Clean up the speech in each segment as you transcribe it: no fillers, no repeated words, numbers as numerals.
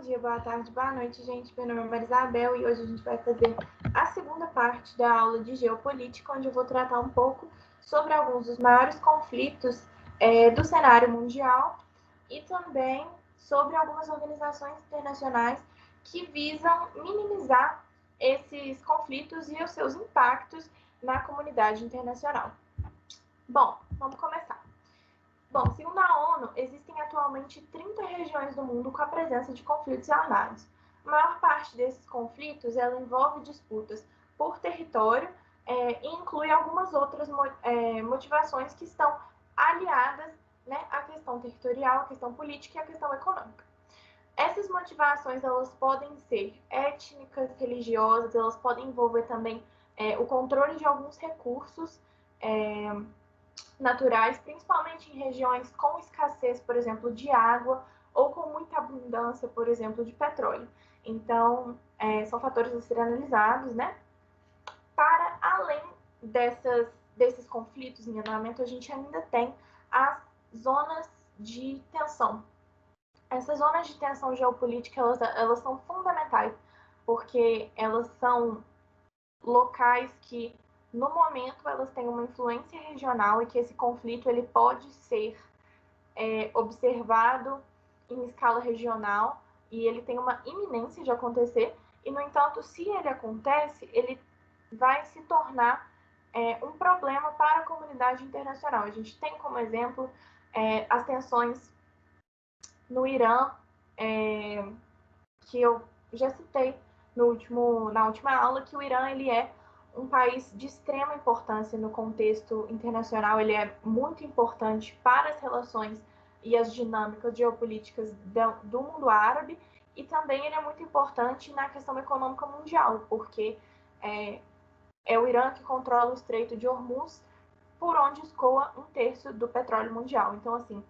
dia, boa tarde, boa noite, gente. Meu nome é Marisabel e hoje a gente vai fazer a segunda parte da aula de Geopolítica, onde eu vou tratar um pouco sobre alguns dos maiores conflitos do cenário mundial e também sobre algumas organizações internacionais que visam minimizar esses conflitos e os seus impactos na comunidade internacional. Bom, vamos começar. Bom, segundo a ONU, existem atualmente 30 regiões do mundo com a presença de conflitos armados. A maior parte desses conflitos ela envolve disputas por território e inclui algumas outras motivações que estão aliadas, né, à questão territorial, à questão política e à questão econômica. Essas motivações elas podem ser étnicas, religiosas, elas podem envolver também o controle de alguns recursos naturais, principalmente em regiões com escassez, por exemplo, de água ou com muita abundância, por exemplo, de petróleo. Então, são fatores a serem analisados, né? Para além desses conflitos em andamento, a gente ainda tem as zonas de tensão. Essas zonas de tensão geopolítica, elas são fundamentais, porque elas são locais que no momento elas têm uma influência regional e que esse conflito ele pode ser observado em escala regional e ele tem uma iminência de acontecer e, no entanto, se ele acontece, ele vai se tornar um problema para a comunidade internacional. A gente tem como exemplo as tensões no Irã, que eu já citei na última aula, que o Irã ele é um país de extrema importância no contexto internacional, ele é muito importante para as relações e as dinâmicas geopolíticas do mundo árabe, e também ele é muito importante na questão econômica mundial, porque é o Irã que controla o Estreito de Hormuz, por onde escoa 1/3 do petróleo mundial. Então, assim,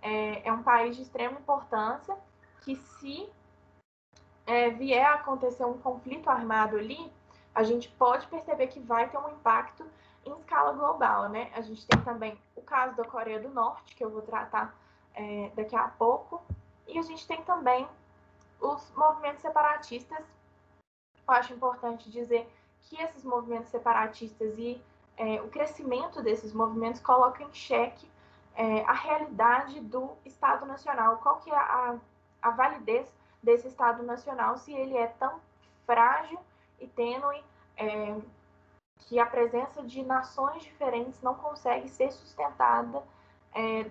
é um país de extrema importância que, se vier a acontecer um conflito armado ali, a gente pode perceber que vai ter um impacto em escala global, né? A gente tem também o caso da Coreia do Norte, que eu vou tratar daqui a pouco, e a gente tem também os movimentos separatistas. Eu acho importante dizer que esses movimentos separatistas e o crescimento desses movimentos coloca em xeque a realidade do Estado Nacional. Qual que é a validez desse Estado Nacional se ele é tão frágil e tênue que a presença de nações diferentes não consegue ser sustentada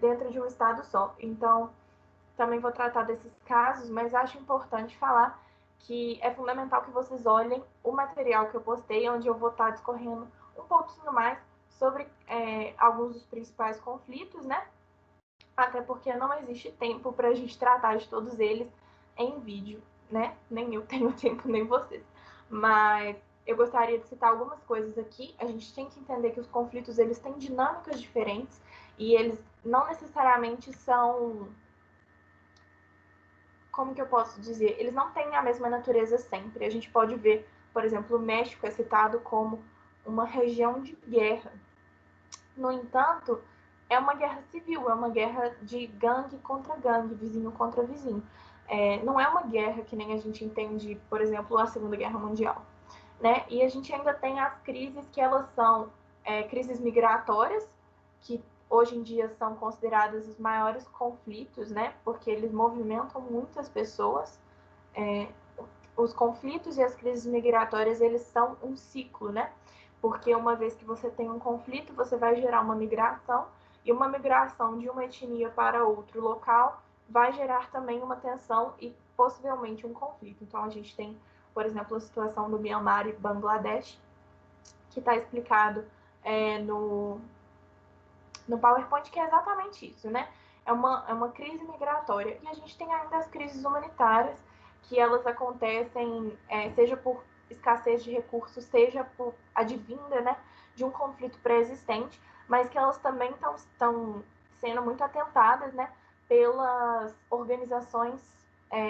dentro de um Estado só. Então, também vou tratar desses casos, mas acho importante falar que é fundamental que vocês olhem o material que eu postei, onde eu vou estar discorrendo um pouquinho mais sobre alguns dos principais conflitos, né? Até porque não existe tempo para a gente tratar de todos eles em vídeo, né? Nem eu tenho tempo, nem vocês. Mas eu gostaria de citar algumas coisas aqui. A gente tem que entender que os conflitos eles têm dinâmicas diferentes e eles não necessariamente são... Como que eu posso dizer? Eles não têm a mesma natureza sempre. A gente pode ver, por exemplo, o México é citado como uma região de guerra. No entanto, é uma guerra civil, é uma guerra de gangue contra gangue, vizinho contra vizinho. Não é uma guerra que nem a gente entende, por exemplo, a Segunda Guerra Mundial, né? E a gente ainda tem as crises que elas são crises migratórias, que hoje em dia são consideradas os maiores conflitos, né? Porque eles movimentam muitas pessoas. Os conflitos e as crises migratórias, eles são um ciclo, né? Porque uma vez que você tem um conflito, você vai gerar uma migração, e uma migração de uma etnia para outro local vai gerar também uma tensão e possivelmente um conflito. Então, a gente tem, por exemplo, a situação do Myanmar e Bangladesh, que está explicado no PowerPoint, que é exatamente isso, né? É uma crise migratória. E a gente tem ainda as crises humanitárias, que elas acontecem, seja por escassez de recursos, seja por advinda, né, de um conflito pré-existente, mas que elas também estão sendo muito atentadas, né, pelas organizações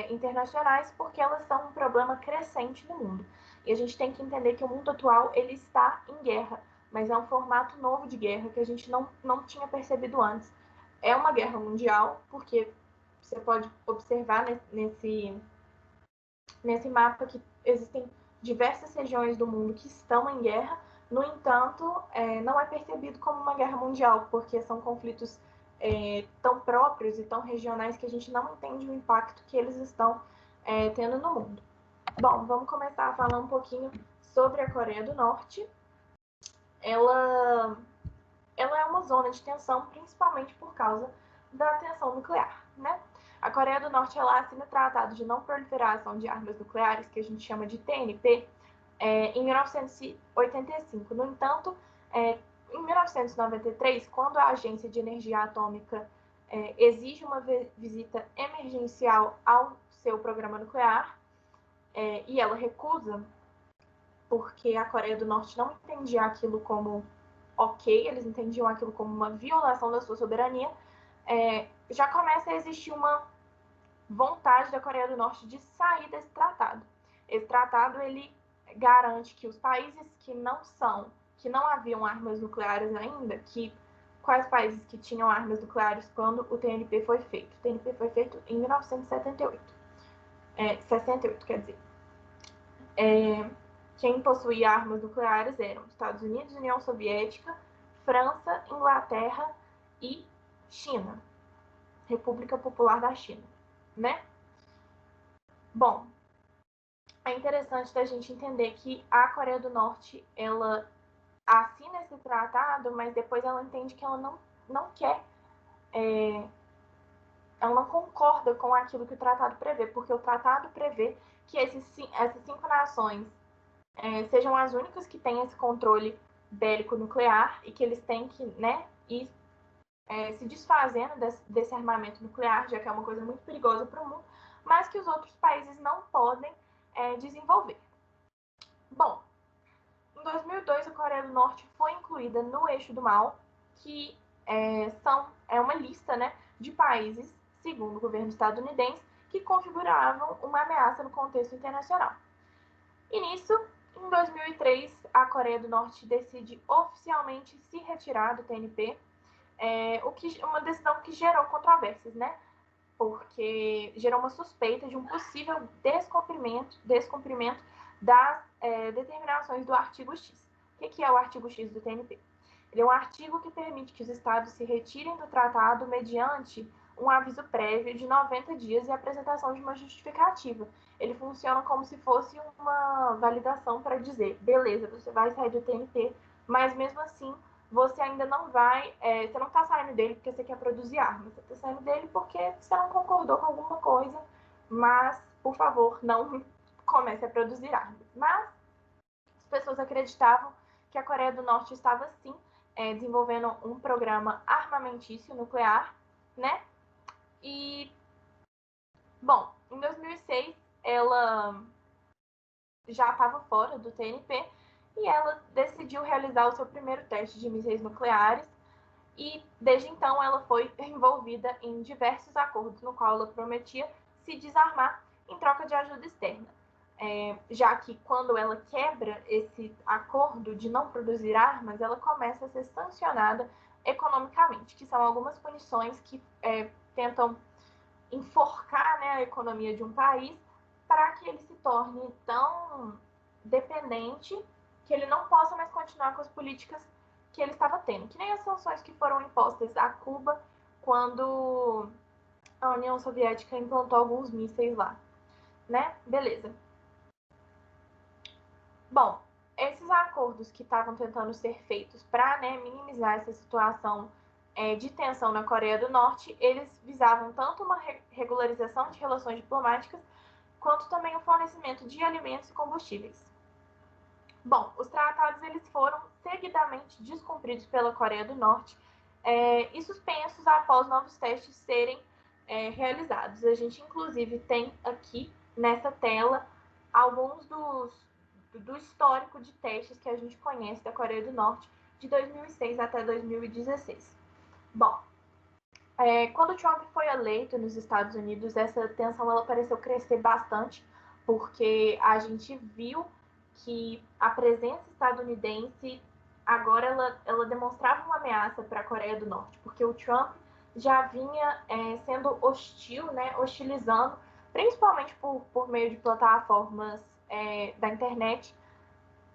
internacionais, porque elas são um problema crescente no mundo. E a gente tem que entender que o mundo atual ele está em guerra, mas é um formato novo de guerra que a gente não tinha percebido antes. É uma guerra mundial, porque você pode observar nesse mapa que existem diversas regiões do mundo que estão em guerra. No entanto, não é percebido como uma guerra mundial, porque são conflitos tão próprios e tão regionais que a gente não entende o impacto que eles estão tendo no mundo. Bom, vamos começar a falar um pouquinho sobre a Coreia do Norte. Ela é uma zona de tensão, principalmente por causa da tensão nuclear, né? A Coreia do Norte ela assina o Tratado de Não Proliferação de Armas Nucleares, que a gente chama de TNP, em 1985. No entanto, em 1993, quando a Agência de Energia Atômica exige uma visita emergencial ao seu programa nuclear, e ela recusa, porque a Coreia do Norte não entendia aquilo como ok, eles entendiam aquilo como uma violação da sua soberania, já começa a existir uma vontade da Coreia do Norte de sair desse tratado. Esse tratado, ele garante que os países que não haviam armas nucleares ainda, quais países que tinham armas nucleares quando o TNP foi feito? O TNP foi feito em 1978. 68, quer dizer. Quem possuía armas nucleares eram Estados Unidos, União Soviética, França, Inglaterra e China. República Popular da China, né? Bom, é interessante da gente entender que a Coreia do Norte, ela assina esse tratado, mas depois ela entende que ela não quer, ela não concorda com aquilo que o tratado prevê, porque o tratado prevê que essas 5 nações sejam as únicas que têm esse controle bélico nuclear e que eles têm que, né, ir se desfazendo desse armamento nuclear, já que é uma coisa muito perigosa para o mundo, mas que os outros países não podem desenvolver. Bom, em 2002, a Coreia do Norte foi incluída no Eixo do Mal, que é uma lista, né, de países, segundo o governo estadunidense, que configuravam uma ameaça no contexto internacional. E nisso, em 2003, a Coreia do Norte decide oficialmente se retirar do TNP, uma decisão que gerou controvérsias, né? Porque gerou uma suspeita de um possível descumprimento das determinações do artigo X. O que é o artigo X do TNP? Ele é um artigo que permite que os estados se retirem do tratado mediante um aviso prévio de 90 dias e a apresentação de uma justificativa. Ele funciona como se fosse uma validação para dizer, beleza, você vai sair do TNP, mas mesmo assim você ainda não vai, você não está saindo dele porque você quer produzir armas, você está saindo dele porque você não concordou com alguma coisa, mas, por favor, não comece a produzir armas. Mas as pessoas acreditavam que a Coreia do Norte estava, sim, desenvolvendo um programa armamentício nuclear, né? E, bom, em 2006, ela já estava fora do TNP e ela decidiu realizar o seu primeiro teste de mísseis nucleares e, desde então, ela foi envolvida em diversos acordos no qual ela prometia se desarmar em troca de ajuda externa. Já que quando ela quebra esse acordo de não produzir armas, ela começa a ser sancionada economicamente, que são algumas punições que tentam enforcar, né, a economia de um país para que ele se torne tão dependente que ele não possa mais continuar com as políticas que ele estava tendo. Que nem as sanções que foram impostas a Cuba quando a União Soviética implantou alguns mísseis lá, né? Beleza. Bom, esses acordos que estavam tentando ser feitos para, né, minimizar essa situação de tensão na Coreia do Norte, eles visavam tanto uma regularização de relações diplomáticas, quanto também o fornecimento de alimentos e combustíveis. Bom, os tratados eles foram seguidamente descumpridos pela Coreia do Norte e suspensos após novos testes serem realizados. A gente, inclusive, tem aqui nessa tela alguns do histórico de testes que a gente conhece da Coreia do Norte de 2006 até 2016. Bom, quando o Trump foi eleito nos Estados Unidos, essa tensão ela pareceu crescer bastante, porque a gente viu que a presença estadunidense agora ela demonstrava uma ameaça para a Coreia do Norte, porque o Trump já vinha sendo hostil, né, hostilizando principalmente por meio de plataformas da internet,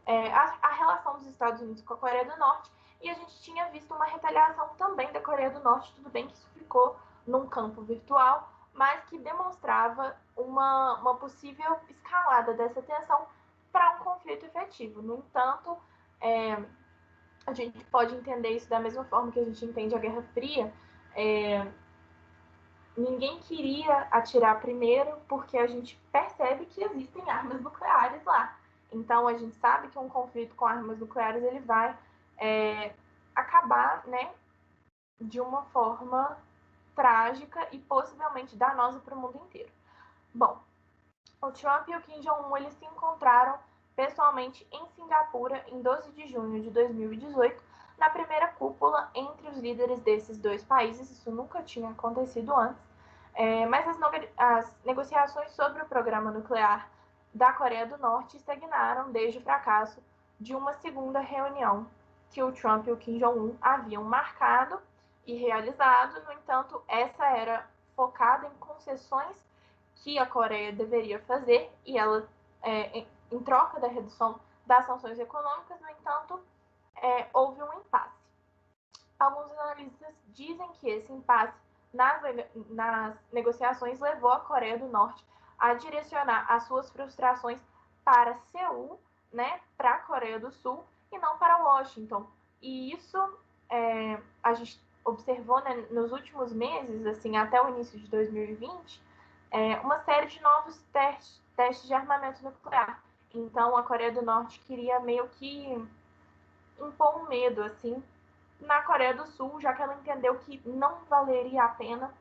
a relação dos Estados Unidos com a Coreia do Norte, e a gente tinha visto uma retaliação também da Coreia do Norte, tudo bem que isso ficou num campo virtual, mas que demonstrava uma possível escalada dessa tensão para um conflito efetivo. No entanto, a gente pode entender isso da mesma forma que a gente entende a Guerra Fria. Ninguém queria atirar primeiro, porque a gente percebe que existem armas nucleares lá. Então, a gente sabe que um conflito com armas nucleares ele vai acabar, né, de uma forma trágica e possivelmente danosa para o mundo inteiro. Bom, o Trump e o Kim Jong-un eles se encontraram pessoalmente em Singapura em 12 de junho de 2018, na primeira cúpula entre os líderes desses dois países. Isso nunca tinha acontecido antes, mas as negociações sobre o programa nuclear da Coreia do Norte estagnaram desde o fracasso de uma segunda reunião que o Trump e o Kim Jong-un haviam marcado e realizado. No entanto, essa era focada em concessões que a Coreia deveria fazer, e ela, em troca da redução das sanções econômicas. No entanto, houve um impasse. Alguns analistas dizem que esse impasse nas negociações levou a Coreia do Norte a direcionar as suas frustrações para Seul, né, para a Coreia do Sul, e não para Washington. E isso a gente observou, né, nos últimos meses, assim, até o início de 2020, uma série de novos testes de armamento nuclear. Então, a Coreia do Norte queria meio que impor um medo, assim, na Coreia do Sul, já que ela entendeu que não valeria a pena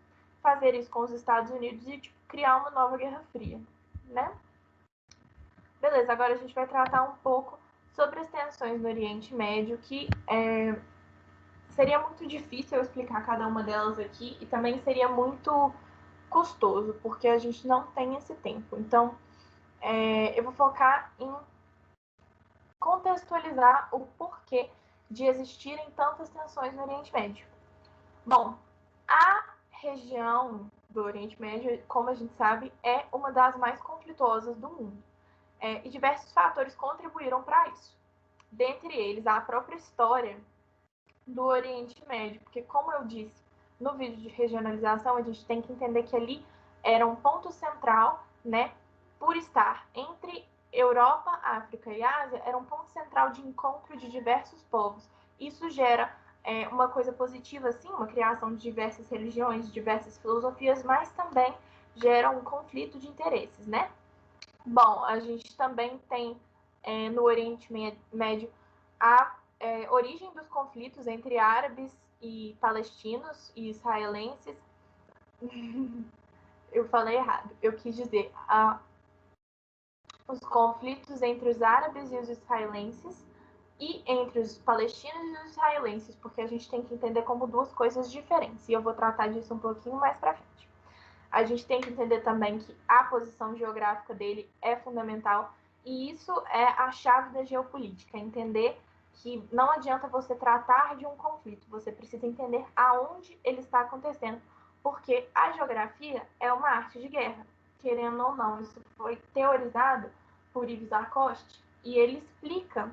fazer isso com os Estados Unidos e criar uma nova Guerra Fria, né? Beleza, agora a gente vai tratar um pouco sobre as tensões no Oriente Médio, que seria muito difícil eu explicar cada uma delas aqui, e também seria muito custoso, porque a gente não tem esse tempo. Então, eu vou focar em contextualizar o porquê de existirem tantas tensões no Oriente Médio. Bom, a região do Oriente Médio, como a gente sabe, é uma das mais conflituosas do mundo. E diversos fatores contribuíram para isso. Dentre eles, a própria história do Oriente Médio, porque, como eu disse no vídeo de regionalização, a gente tem que entender que ali era um ponto central, né, por estar entre Europa, África e Ásia, era um ponto central de encontro de diversos povos. Isso gera uma coisa positiva, sim, uma criação de diversas religiões, diversas filosofias, mas também gera um conflito de interesses, né? Bom, a gente também tem no Oriente Médio a origem dos conflitos entre árabes e palestinos e israelenses. Eu falei errado. Eu quis dizer os conflitos entre os árabes e os israelenses e entre os palestinos e os israelenses, porque a gente tem que entender como duas coisas diferentes. E eu vou tratar disso um pouquinho mais para frente. A gente tem que entender também que a posição geográfica dele é fundamental, e isso é a chave da geopolítica, entender que não adianta você tratar de um conflito, você precisa entender aonde ele está acontecendo, porque a geografia é uma arte de guerra, querendo ou não. Isso foi teorizado por Yves Lacoste, e ele explica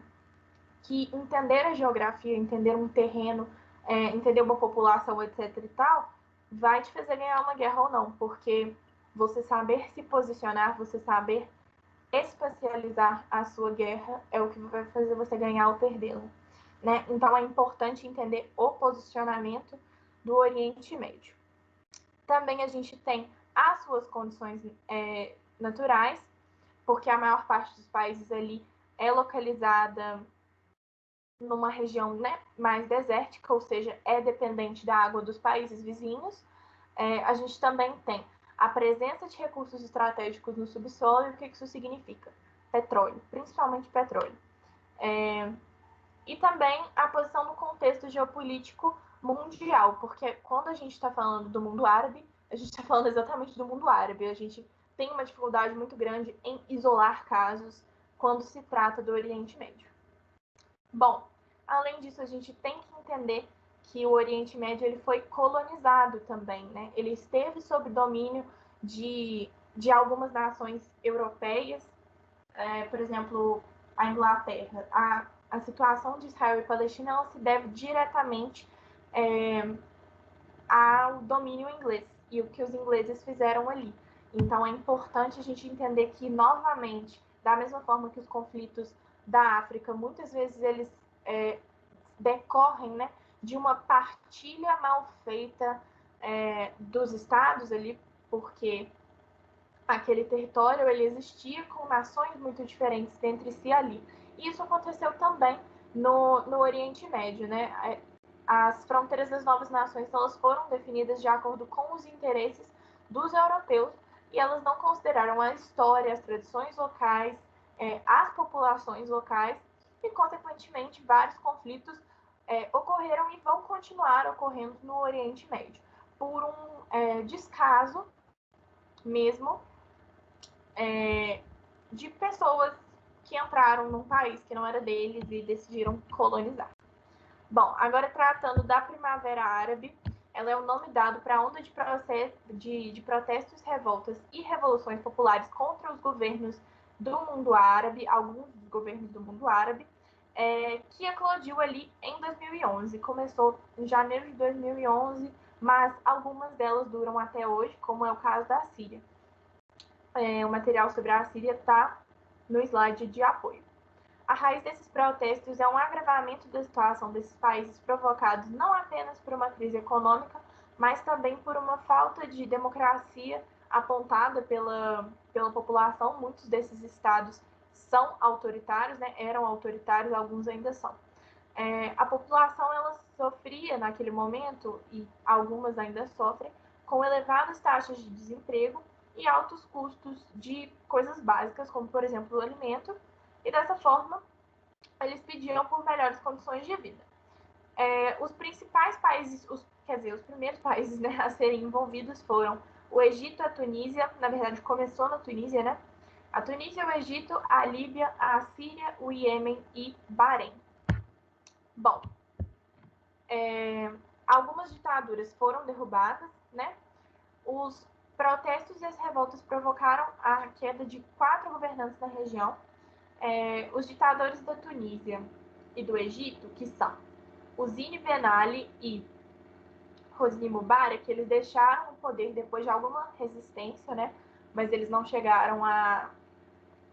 que entender a geografia, entender um terreno, entender uma população, etc e tal, vai te fazer ganhar uma guerra ou não, porque você saber se posicionar, você saber espacializar a sua guerra é o que vai fazer você ganhar ou perdê-la, né? Então é importante entender o posicionamento do Oriente Médio. Também a gente tem as suas condições naturais, porque a maior parte dos países ali é localizada numa região, né, mais desértica, ou seja, é dependente da água dos países vizinhos. A gente também tem a presença de recursos estratégicos no subsolo. E o que isso significa? Petróleo, principalmente petróleo. E também a posição no contexto geopolítico mundial, porque quando a gente está falando do mundo árabe, a gente está falando exatamente do mundo árabe. A gente tem uma dificuldade muito grande em isolar casos quando se trata do Oriente Médio. Bom, além disso, a gente tem que entender que o Oriente Médio ele foi colonizado também, né? Ele esteve sob domínio de de algumas nações europeias, por exemplo, a Inglaterra. A situação de Israel e Palestina ela se deve diretamente ao domínio inglês e o que os ingleses fizeram ali. Então é importante a gente entender que, novamente, da mesma forma que os conflitos da África, muitas vezes eles decorrem, né, de uma partilha mal feita dos estados ali, porque aquele território ele existia com nações muito diferentes entre si ali. E isso aconteceu também no Oriente Médio, né? As fronteiras das novas nações elas foram definidas de acordo com os interesses dos europeus e elas não consideraram a história, as tradições locais, as populações locais e, consequentemente, vários conflitos ocorreram e vão continuar ocorrendo no Oriente Médio por um descaso mesmo de pessoas que entraram num país que não era deles e decidiram colonizar. Bom, agora tratando da Primavera Árabe, ela é o nome dado para a onda de protestos, revoltas e revoluções populares contra os governos do mundo árabe, alguns dos governos do mundo árabe, que eclodiu ali em 2011. Começou em janeiro de 2011, mas algumas delas duram até hoje, como é o caso da Síria. O material sobre a Síria está no slide de apoio. A raiz desses protestos é um agravamento da situação desses países provocados não apenas por uma crise econômica, mas também por uma falta de democracia apontada pela população. Muitos desses estados são autoritários, né? Eram autoritários, alguns ainda são. A população ela sofria naquele momento, e algumas ainda sofrem, com elevadas taxas de desemprego e altos custos de coisas básicas, como, por exemplo, o alimento, e dessa forma, eles pediam por melhores condições de vida. Os principais países, os primeiros países, né, a serem envolvidos foram o Egito, a Tunísia, na verdade começou na Tunísia, né? A Tunísia, o Egito, a Líbia, a Síria, o Iêmen e Bahrein. Bom, algumas ditaduras foram derrubadas, né? Os protestos e as revoltas provocaram a queda de 4 governantes na região. Os ditadores da Tunísia e do Egito, que são Hosni Ben Ali e Hosni Mubarak, eles deixaram o poder depois de alguma resistência, né? Mas eles não chegaram a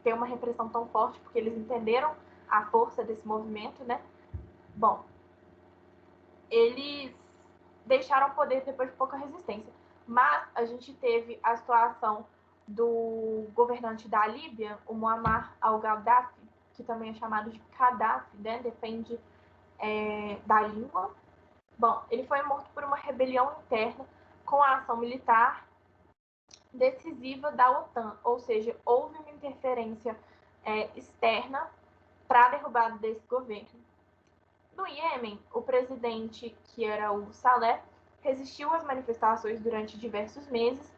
ter uma repressão tão forte, porque eles entenderam a força desse movimento, né? Bom, eles deixaram o poder depois de pouca resistência. Mas a gente teve a situação do governante da Líbia, o Muammar al-Gaddafi, que também é chamado de Gaddafi, né? Depende da língua. Bom, ele foi morto por uma rebelião interna com a ação militar decisiva da OTAN, ou seja, houve uma interferência externa para a derrubada desse governo. No Iêmen, o presidente, que era o Saleh, resistiu às manifestações durante diversos meses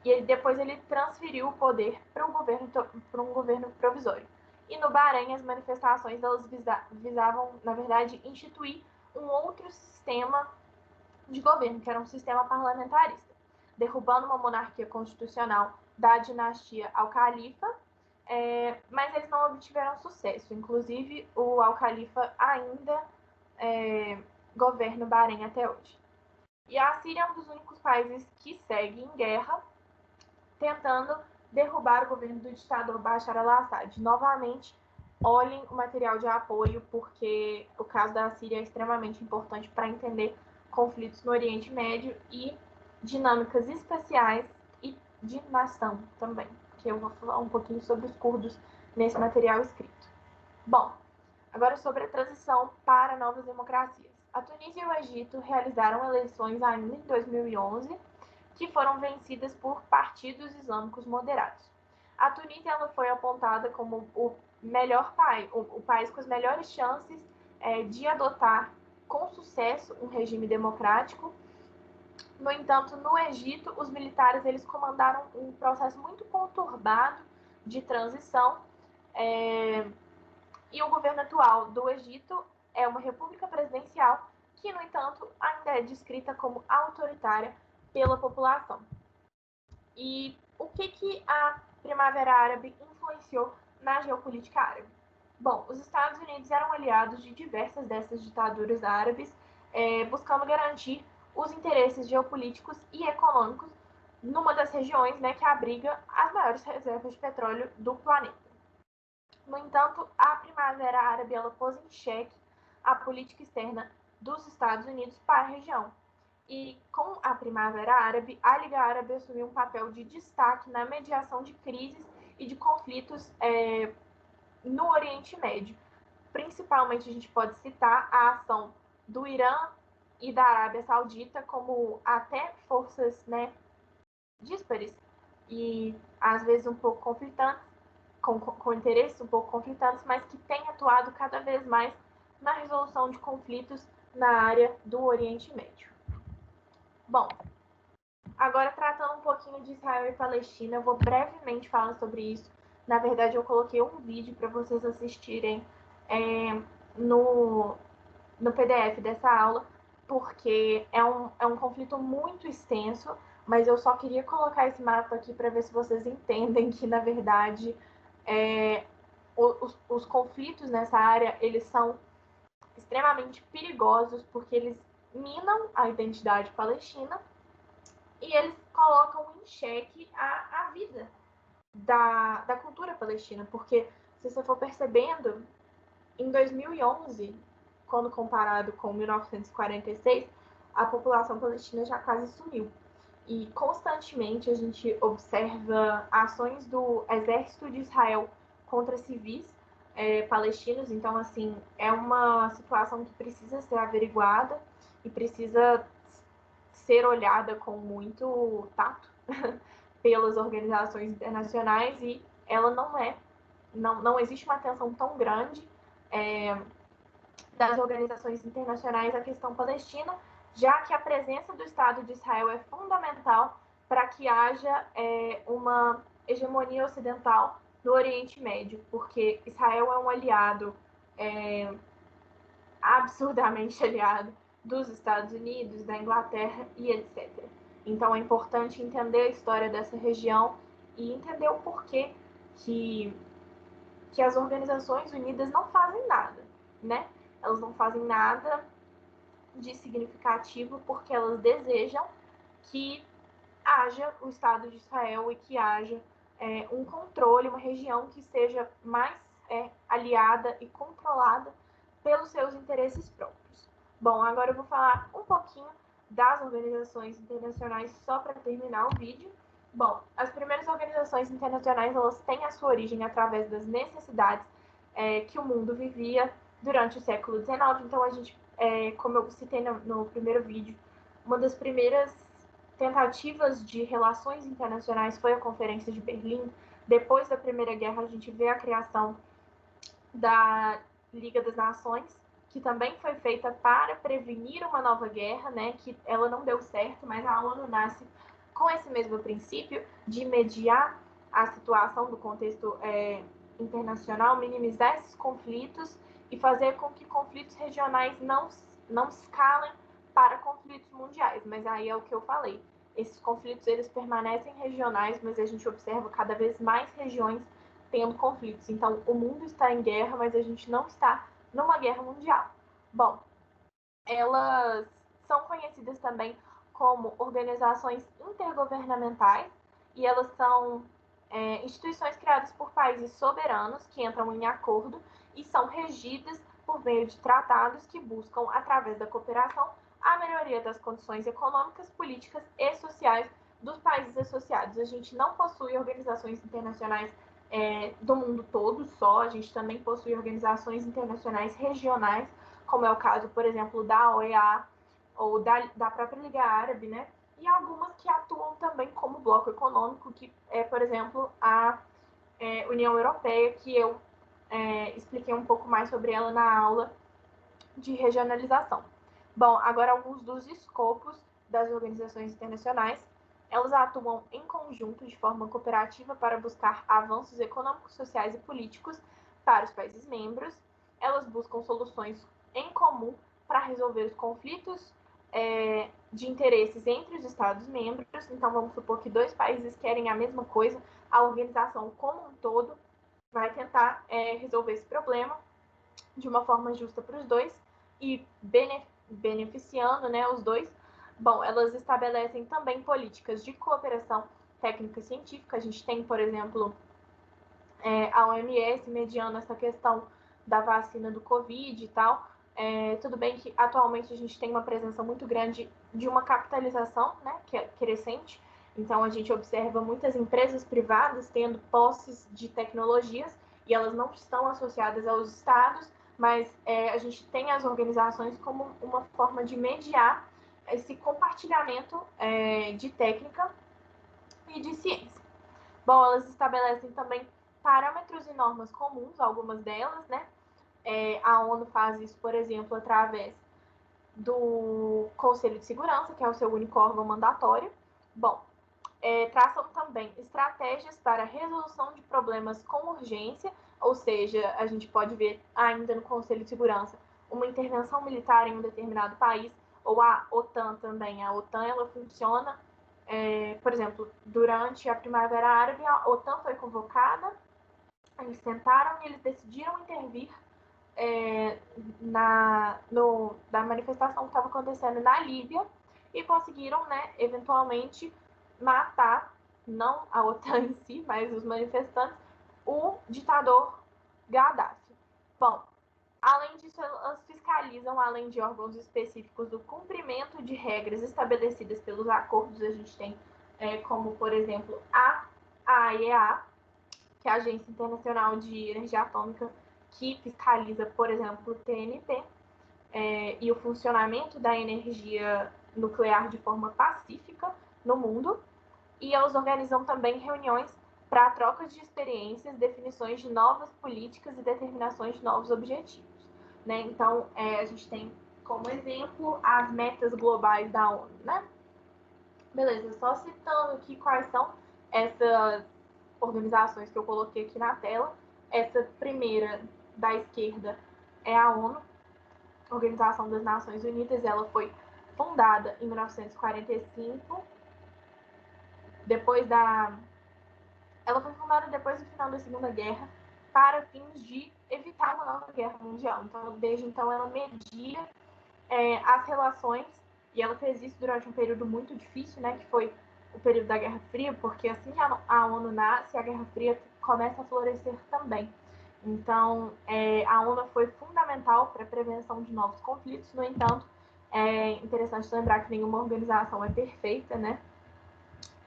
e depois ele transferiu o poder para um governo provisório. E no Bahrein, as manifestações elas visavam, na verdade, instituir um outro sistema de governo, que era um sistema parlamentarista, derrubando uma monarquia constitucional da dinastia Al-Khalifa, mas eles não obtiveram sucesso. Inclusive, o Al-Khalifa ainda governa o Bahrein até hoje. E a Síria é um dos únicos países que segue em guerra, tentando derrubar o governo do ditador Bashar al-Assad. Novamente, olhem o material de apoio, porque o caso da Síria é extremamente importante para entender conflitos no Oriente Médio e dinâmicas especiais e de nação também, que eu vou falar um pouquinho sobre os curdos nesse material escrito. Bom, agora sobre a transição para novas democracias. A Tunísia e o Egito realizaram eleições ainda em 2011, que foram vencidas por partidos islâmicos moderados. A Tunísia ela foi apontada como o melhor país, o país com as melhores chances de adotar com sucesso um regime democrático. No entanto, no Egito, os militares eles comandaram um processo muito conturbado de transição e o governo atual do Egito é uma república presidencial que, no entanto, ainda é descrita como autoritária pela população. E o que a Primavera Árabe influenciou na geopolítica árabe? Bom, os Estados Unidos eram aliados de diversas dessas ditaduras árabes, buscando garantir os interesses geopolíticos e econômicos numa das regiões, né, que abriga as maiores reservas de petróleo do planeta. No entanto, a Primavera Árabe ela pôs em xeque a política externa dos Estados Unidos para a região. E com a Primavera Árabe, a Liga Árabe assumiu um papel de destaque na mediação de crises e de conflitos no Oriente Médio. Principalmente, a gente pode citar a ação do Irã e da Arábia Saudita como até forças, né, díspares e às vezes um pouco conflitantes, com interesses um pouco conflitantes, mas que têm atuado cada vez mais na resolução de conflitos na área do Oriente Médio. Bom, agora tratando um pouquinho de Israel e Palestina, eu vou brevemente falar sobre isso. Na verdade, eu coloquei um vídeo para vocês assistirem no PDF dessa aula, porque é um conflito muito extenso, mas eu só queria colocar esse mapa aqui para ver se vocês entendem que, na verdade, os conflitos nessa área, eles são extremamente perigosos, porque eles minam a identidade palestina e eles colocam em xeque a vida da cultura palestina, porque, se você for percebendo, em 2011, quando comparado com 1946, a população palestina já quase sumiu. E constantemente a gente observa ações do exército de Israel contra civis palestinos. Então, assim, é uma situação que precisa ser averiguada e precisa ser olhada com muito tato pelas organizações internacionais, e ela não existe uma atenção tão grande das organizações internacionais à questão palestina, já que a presença do Estado de Israel é fundamental para que haja uma hegemonia ocidental no Oriente Médio, porque Israel é um aliado, absurdamente aliado, dos Estados Unidos, da Inglaterra e etc. Então é importante entender a história dessa região e entender o porquê que as Organizações Unidas não fazem nada, né? Elas não fazem nada de significativo porque elas desejam que haja o Estado de Israel e que haja um controle, uma região que seja mais aliada e controlada pelos seus interesses próprios. Bom, agora eu vou falar um pouquinho das organizações internacionais só para terminar o vídeo. Bom, as primeiras organizações internacionais elas têm a sua origem através das necessidades que o mundo vivia durante o século XIX. Então, a gente, como eu citei no primeiro vídeo, uma das primeiras tentativas de relações internacionais foi a Conferência de Berlim. Depois da Primeira Guerra, a gente vê a criação da Liga das Nações, que também foi feita para prevenir uma nova guerra, né? Que ela não deu certo, mas a ONU nasce com esse mesmo princípio de mediar a situação do contexto internacional, minimizar esses conflitos e fazer com que conflitos regionais não escalem para conflitos mundiais. Mas aí é o que eu falei. Esses conflitos eles permanecem regionais, mas a gente observa cada vez mais regiões tendo conflitos. Então, o mundo está em guerra, mas a gente não está numa guerra mundial. Bom, elas são conhecidas também como organizações intergovernamentais e elas são instituições criadas por países soberanos que entram em acordo e são regidas por meio de tratados que buscam, através da cooperação, a melhoria das condições econômicas, políticas e sociais dos países associados. A gente não possui organizações internacionais do mundo todo só, a gente também possui organizações internacionais regionais, como é o caso, por exemplo, da OEA ou da própria Liga Árabe, né? E algumas que atuam também como bloco econômico, que é, por exemplo, a União Europeia, que eu expliquei um pouco mais sobre ela na aula de regionalização. Bom, agora alguns dos escopos das organizações internacionais. Elas atuam em conjunto, de forma cooperativa, para buscar avanços econômicos, sociais e políticos para os países membros. Elas buscam soluções em comum para resolver os conflitos de interesses entre os Estados-membros. Então, vamos supor que 2 países querem a mesma coisa, a organização como um todo vai tentar resolver esse problema de uma forma justa para os dois e beneficiando, né, os dois. Bom, elas estabelecem também políticas de cooperação técnica e científica. A gente tem, por exemplo, a OMS mediando essa questão da vacina do Covid e tal. Tudo bem que atualmente a gente tem uma presença muito grande de uma capitalização, né, que é crescente. Então a gente observa muitas empresas privadas tendo posses de tecnologias e elas não estão associadas aos estados, mas a gente tem as organizações como uma forma de mediar esse compartilhamento de técnica e de ciência. Bom, elas estabelecem também parâmetros e normas comuns, algumas delas, né? A ONU faz isso, por exemplo, através do Conselho de Segurança, que é o seu único órgão mandatório. Bom, traçam também estratégias para a resolução de problemas com urgência, ou seja, a gente pode ver ainda no Conselho de Segurança uma intervenção militar em um determinado país, ou a OTAN também. A OTAN, ela funciona, por exemplo, durante a Primavera Árabe, a OTAN foi convocada, eles sentaram e eles decidiram intervir da manifestação que estava acontecendo na Líbia e conseguiram, né, eventualmente matar, não a OTAN em si, mas os manifestantes, o ditador Gaddafi. Bom, além disso, elas fiscalizam, além de órgãos específicos, o cumprimento de regras estabelecidas pelos acordos. A gente tem como, por exemplo, a AIEA, que é a Agência Internacional de Energia Atômica, que fiscaliza, por exemplo, o TNP e o funcionamento da energia nuclear de forma pacífica no mundo. E elas organizam também reuniões para trocas de experiências, definições de novas políticas e determinações de novos objetivos. Né? Então, a gente tem como exemplo as metas globais da ONU. Né? Beleza, só citando aqui quais são essas organizações que eu coloquei aqui na tela. Essa primeira da esquerda é a ONU, Organização das Nações Unidas. Ela foi fundada em 1945, ela foi fundada depois do final da Segunda Guerra para fins de evitar uma nova guerra mundial. Então, desde então, ela media as relações, e ela fez isso durante um período muito difícil, né, que foi o período da Guerra Fria, porque assim que a ONU nasce, a Guerra Fria começa a florescer também. Então, a ONU foi fundamental para a prevenção de novos conflitos. No entanto, é interessante lembrar que nenhuma organização é perfeita, né?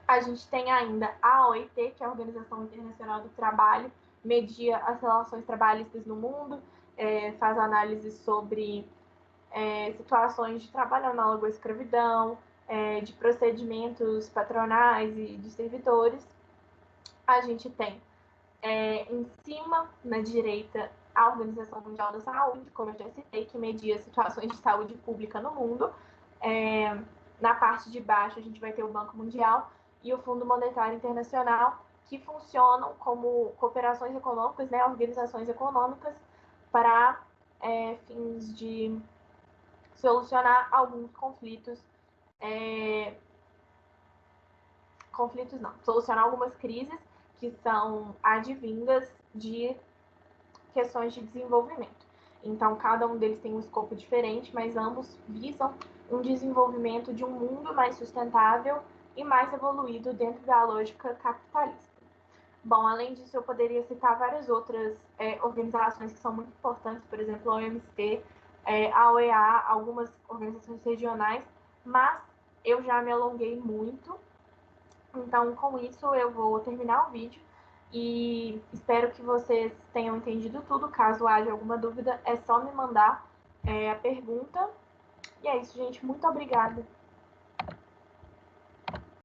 A gente tem ainda a OIT, que é a Organização Internacional do Trabalho, media as relações trabalhistas no mundo, faz análises sobre situações de trabalho análogo à escravidão, de procedimentos patronais e de servidores. A gente tem em cima, na direita, a Organização Mundial da Saúde, como eu já citei, que media situações de saúde pública no mundo. Na parte de baixo, a gente vai ter o Banco Mundial e o Fundo Monetário Internacional, que funcionam como cooperações econômicas, né, organizações econômicas, para fins de solucionar alguns conflitos. Solucionar algumas crises que são advindas de questões de desenvolvimento. Então, cada um deles tem um escopo diferente, mas ambos visam um desenvolvimento de um mundo mais sustentável e mais evoluído dentro da lógica capitalista. Bom, além disso, eu poderia citar várias outras organizações que são muito importantes, por exemplo, a OMC, a OEA, algumas organizações regionais, mas eu já me alonguei muito. Então, com isso, eu vou terminar o vídeo e espero que vocês tenham entendido tudo. Caso haja alguma dúvida, é só me mandar a pergunta. E é isso, gente. Muito obrigada.